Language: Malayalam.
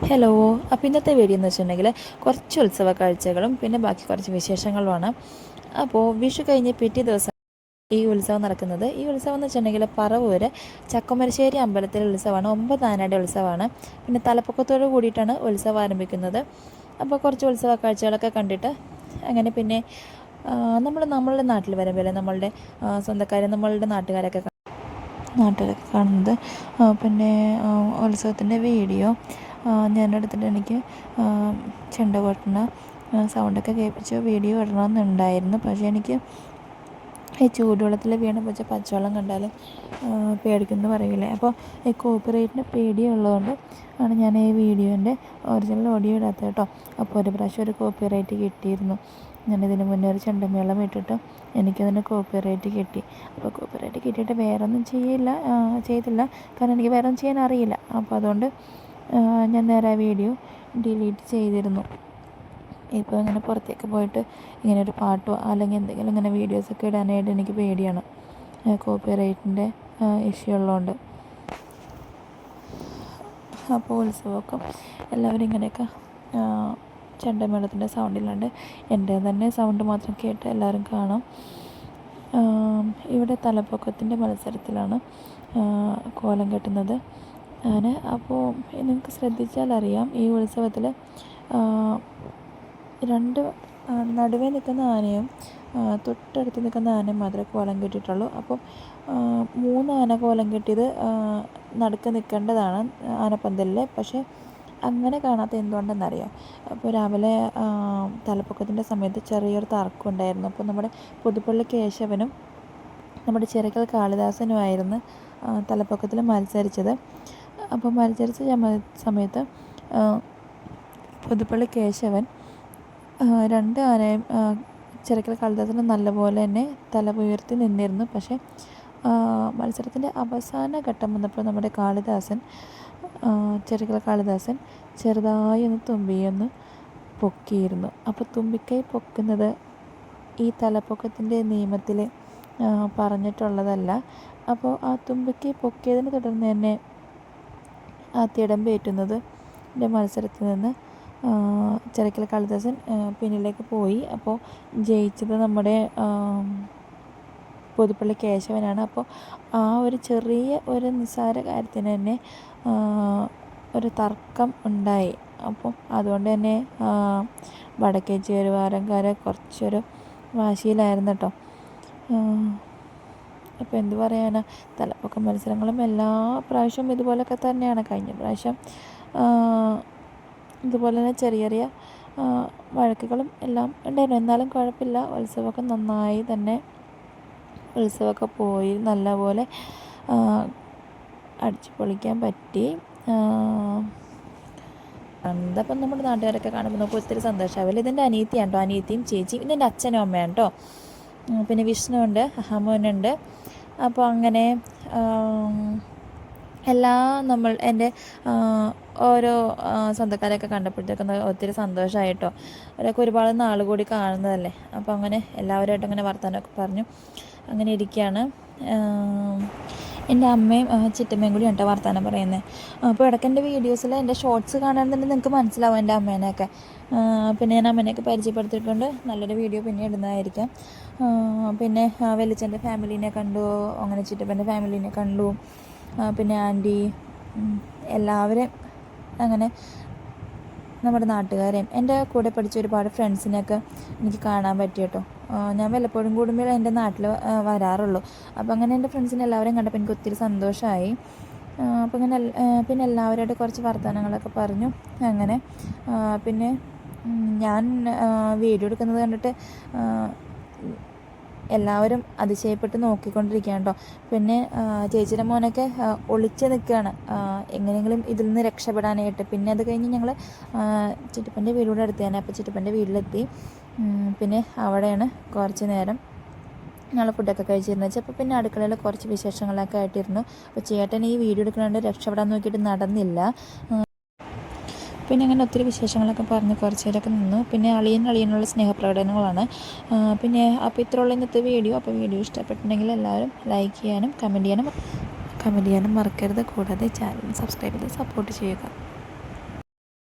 ഹലോ. അപ്പോൾ ഇന്നത്തെ വീഡിയോ എന്ന് വെച്ചിട്ടുണ്ടെങ്കിൽ കുറച്ച് ഉത്സവ കാഴ്ചകളും പിന്നെ ബാക്കി കുറച്ച് വിശേഷങ്ങളുമാണ്. അപ്പോൾ വിഷു കഴിഞ്ഞ് പിറ്റേ ദിവസം ഈ ഉത്സവം നടക്കുന്നത്. ഈ ഉത്സവം എന്ന് വെച്ചിട്ടുണ്ടെങ്കിൽ പറവൂര് ചക്കുമരശ്ശേരി അമ്പലത്തിലെ ഉത്സവമാണ്. 9 ആനയുടെ ഉത്സവമാണ്. പിന്നെ തലപ്പൊക്കത്തോട് കൂടിയിട്ടാണ് ഉത്സവം ആരംഭിക്കുന്നത്. അപ്പോൾ കുറച്ച് ഉത്സവ കാഴ്ചകളൊക്കെ കണ്ടിട്ട് അങ്ങനെ പിന്നെ നമ്മളുടെ നാട്ടിൽ വരുമ്പോൾ നമ്മളുടെ സ്വന്തക്കാരും നമ്മളുടെ നാട്ടുകാരൊക്കെ കാണുന്നത്. പിന്നെ ഉത്സവത്തിൻ്റെ വീഡിയോ ഞാൻ എടുത്തിട്ട് എനിക്ക് ചെണ്ട കൊട്ടുന്ന സൗണ്ടൊക്കെ കേൾപ്പിച്ച് വീഡിയോ ഇടണമെന്നുണ്ടായിരുന്നു. പക്ഷേ എനിക്ക് ഈ ചൂടുവെള്ളത്തിൽ വീണ് വെച്ച പച്ചവെള്ളം കണ്ടാൽ പേടിക്കുമെന്ന് പറയില്ലേ. അപ്പോൾ ഈ കോപ്പിറൈറ്റിന് പേടിയുള്ളതുകൊണ്ട് ആണ് ഞാൻ ഈ വീഡിയോൻ്റെ ഒറിജിനൽ ഓഡിയോ ഇടാത്തത് കേട്ടോ. അപ്പോൾ ഒരു പ്രാവശ്യം ഒരു കോപ്പിറൈറ്റ് കിട്ടിയിരുന്നു. ഞാനിതിന് മുന്നേ ഒരു ചെണ്ടമേളം ഇട്ടിട്ട് എനിക്കതിന് കോപ്പിറൈറ്റ് കിട്ടി. അപ്പോൾ കോപ്പിറൈറ്റ് കിട്ടിയിട്ട് വേറൊന്നും ചെയ്തില്ല, കാരണം എനിക്ക് വേറെ ഒന്നും ചെയ്യാൻ അറിയില്ല. അപ്പോൾ അതുകൊണ്ട് ഞാൻ നേരെ ആ വീഡിയോ ഡിലീറ്റ് ചെയ്തിരുന്നു. ഇപ്പോൾ ഇങ്ങനെ പുറത്തേക്ക് പോയിട്ട് ഇങ്ങനെ ഒരു പാട്ടോ അല്ലെങ്കിൽ എന്തെങ്കിലും ഇങ്ങനെ വീഡിയോസൊക്കെ ഇടാനായിട്ട് എനിക്ക് പേടിയാണ്, കോപ്പിറൈറ്റിൻ്റെ ഇഷ്യൂ ഉള്ളതുകൊണ്ട്. അപ്പോൾ ഉത്സവമൊക്കെ എല്ലാവരും ഇങ്ങനെയൊക്കെ ചെണ്ടമേളത്തിൻ്റെ സൗണ്ടില്ലാണ്ട് എൻ്റെ തന്നെ സൗണ്ട് മാത്രം കേട്ട് എല്ലാവരും കാണാം. ഇവിടെ തലപ്പൊക്കത്തിൻ്റെ മത്സരത്തിലാണ് കോലം കെട്ടുന്നത്. അപ്പോൾ നിങ്ങൾക്ക് ശ്രദ്ധിച്ചാൽ അറിയാം, ഈ ഉത്സവത്തിൽ നടുവേ നിൽക്കുന്ന ആനയും തൊട്ടടുത്ത് നിൽക്കുന്ന ആനയും മാത്രമേ കോലം കെട്ടിയിട്ടുള്ളൂ. അപ്പോൾ 3 ആന കോലം കെട്ടിയത് നടുക്ക് നിൽക്കേണ്ടതാണ് ആനപ്പന്തലിൽ. പക്ഷേ അങ്ങനെ കാണാത്ത എന്തുകൊണ്ടെന്നറിയാം. അപ്പോൾ രാവിലെ തലപ്പൊക്കത്തിൻ്റെ സമയത്ത് ചെറിയൊരു തർക്കം ഉണ്ടായിരുന്നു. അപ്പോൾ നമ്മുടെ പുതുപ്പള്ളി കേശവനും നമ്മുടെ ചിറക്കൽ കാളിദാസനുമായിരുന്നു തലപ്പൊക്കത്തിൽ മത്സരിച്ചത്. അപ്പോൾ മത്സരിച്ച സമയത്ത് പുതുപ്പള്ളി കേശവൻ 2 ആനയും ചിറക്കൽ കാളിദാസന് നല്ലപോലെ തന്നെ തല ഉയർത്തി നിന്നിരുന്നു. പക്ഷേ മത്സരത്തിൻ്റെ അവസാന ഘട്ടം വന്നപ്പോൾ നമ്മുടെ ചിറക്കൽ കാളിദാസൻ ചെറുതായി ഒന്ന് തുമ്പിയൊന്ന് പൊക്കിയിരുന്നു. അപ്പോൾ തുമ്പിക്കൈ പൊക്കുന്നത് ഈ തലപ്പൊക്കത്തിൻ്റെ നിയമത്തിൽ പറഞ്ഞിട്ടുള്ളതല്ല. അപ്പോൾ ആ തുമ്പിക്കൈ പൊക്കിയതിനെ തുടർന്ന് തന്നെ ആ തിടമ്പേറ്റുന്നത് മത്സരത്തിൽ നിന്ന് ചിറക്കൽ കാളിദാസൻ പിന്നിലേക്ക് പോയി. അപ്പോൾ ജയിച്ചത് നമ്മുടെ പുതുപ്പള്ളി കേശവനാണ്. അപ്പോൾ ആ ഒരു ചെറിയ ഒരു നിസ്സാര കാര്യത്തിന് തന്നെ ഒരു തർക്കം ഉണ്ടായി. അപ്പോൾ അതുകൊണ്ട് തന്നെ വടക്കേച്ചി ഒരുവാരംകാരെ കുറച്ചൊരു വാശിയിലായിരുന്നു കേട്ടോ. അപ്പോൾ എന്ത് പറയാനാ, തലപ്പൊക്ക മത്സരങ്ങളും എല്ലാ പ്രാവശ്യവും ഇതുപോലൊക്കെ തന്നെയാണ്. കഴിഞ്ഞ പ്രാവശ്യം ഇതുപോലെ തന്നെ ചെറിയ വഴക്കുകളും എല്ലാം ഉണ്ടായിരുന്നു. എന്നാലും കുഴപ്പമില്ല, ഉത്സവമൊക്കെ നന്നായി തന്നെ ഉത്സവമൊക്കെ പോയി നല്ലപോലെ അടിച്ചു പൊളിക്കാൻ പറ്റി. അതപ്പം നമ്മുടെ നാട്ടുകാരൊക്കെ കാണുമ്പോൾ നമുക്ക് ഒത്തിരി സന്തോഷമാവില്ല. ഇതെൻ്റെ അനിയത്തിയാണ് കേട്ടോ, അനിയത്തിയും ചേച്ചിയും. ഇതെൻ്റെ അച്ഛനും അമ്മയാണ് കേട്ടോ. പിന്നെ വിഷ്ണുവുണ്ട്, അഹമ്മനുണ്ട്. അപ്പോൾ അങ്ങനെ എൻ്റെ ഓരോ സ്വന്തക്കാരെയൊക്കെ കണ്ടപ്പോഴത്തേക്കും ഒത്തിരി സന്തോഷമായിട്ടോ. അവരൊക്കെ ഒരുപാട് നാൾ കൂടി കാണുന്നതല്ലേ. അപ്പോൾ അങ്ങനെ എല്ലാവരുമായിട്ട് അങ്ങനെ വർത്തമാനമൊക്കെ പറഞ്ഞു അങ്ങനെ ഇരിക്കുകയാണ്. എൻ്റെ അമ്മയും ചിറ്റമ്മയും കൂടി കേട്ടോ വർത്തമാനം പറയുന്നത്. അപ്പോൾ ഇടയ്ക്ക് എൻ്റെ വീഡിയോസിൽ എൻ്റെ ഷോർട്സ് കാണാൻ തന്നെ നിങ്ങൾക്ക് മനസ്സിലാവും എൻ്റെ അമ്മേനെയൊക്കെ. പിന്നെ ഞാൻ അമ്മേനെയൊക്കെ പരിചയപ്പെടുത്തിയിട്ടുണ്ട്. നല്ലൊരു വീഡിയോ പിന്നെ ഇടുന്നതായിരിക്കാം. പിന്നെ വലിച്ചൻ്റെ ഫാമിലീനെ കണ്ടു, അങ്ങനെ ചിറ്റപ്പൻ്റെ ഫാമിലീനെ കണ്ടു, പിന്നെ ആൻറ്റി, എല്ലാവരെയും അങ്ങനെ നമ്മുടെ നാട്ടുകാരെയും എൻ്റെ കൂടെ പഠിച്ച ഒരുപാട് ഫ്രണ്ട്സിനെയൊക്കെ എനിക്ക് കാണാൻ പറ്റി കേട്ടോ. ഞാൻ വല്ലപ്പോഴും കൂടുമ്പോൾ എൻ്റെ നാട്ടിൽ വരാറുള്ളൂ. അപ്പോൾ അങ്ങനെ എൻ്റെ ഫ്രണ്ട്സിനെ എല്ലാവരെയും കണ്ടപ്പോൾ എനിക്ക് ഒത്തിരി സന്തോഷമായി. അപ്പോൾ അങ്ങനെ പിന്നെ എല്ലാവരുമായിട്ട് കുറച്ച് വർത്തമാനങ്ങളൊക്കെ പറഞ്ഞു. അങ്ങനെ പിന്നെ ഞാൻ വീഡിയോ എടുക്കുന്നത് കണ്ടിട്ട് എല്ലാവരും അതിശയപ്പെട്ട് നോക്കിക്കൊണ്ടിരിക്കുകയാണ് കേട്ടോ. പിന്നെ ചേച്ചിയുടെ മോനൊക്കെ ഒളിച്ച് നിൽക്കുകയാണ് എങ്ങനെയെങ്കിലും ഇതിൽ നിന്ന് രക്ഷപ്പെടാനായിട്ട്. പിന്നെ അത് കഴിഞ്ഞ് ഞങ്ങൾ ചിറ്റപ്പൻ്റെ വീടിൻ്റെ അടുത്ത് തന്നെ, അപ്പോൾ ചിറ്റപ്പൻ്റെ വീട്ടിലെത്തി. പിന്നെ അവിടെയാണ് കുറച്ച് നേരം ഞങ്ങൾ ഫുഡൊക്കെ കഴിച്ചിരുന്നു വെച്ചാൽ. അപ്പോൾ പിന്നെ അടുക്കളയിൽ കുറച്ച് വിശേഷങ്ങളൊക്കെ ആയിട്ടിരുന്നു. അപ്പോൾ ചേട്ടൻ ഈ വീഡിയോ എടുക്കണോണ്ട് രക്ഷപ്പെടാൻ നോക്കിയിട്ട് നടന്നില്ല. പിന്നെ അങ്ങനെ ഒത്തിരി വിശേഷങ്ങളൊക്കെ പറഞ്ഞ് കുറച്ച് നേരമൊക്കെ നിന്നു. പിന്നെ അളിയനുള്ള സ്നേഹപ്രകടനങ്ങളാണ്. പിന്നെ അപ്പോൾ ഇത്രയുള്ള ഇന്നത്തെ വീഡിയോ. അപ്പോൾ വീഡിയോ ഇഷ്ടപ്പെട്ടിട്ടുണ്ടെങ്കിൽ എല്ലാവരും ലൈക്ക് ചെയ്യാനും കമൻറ്റ് ചെയ്യാനും മറക്കരുത്. കൂടാതെ ചാനൽ സബ്സ്ക്രൈബ് ചെയ്ത് സപ്പോർട്ട് ചെയ്യുക.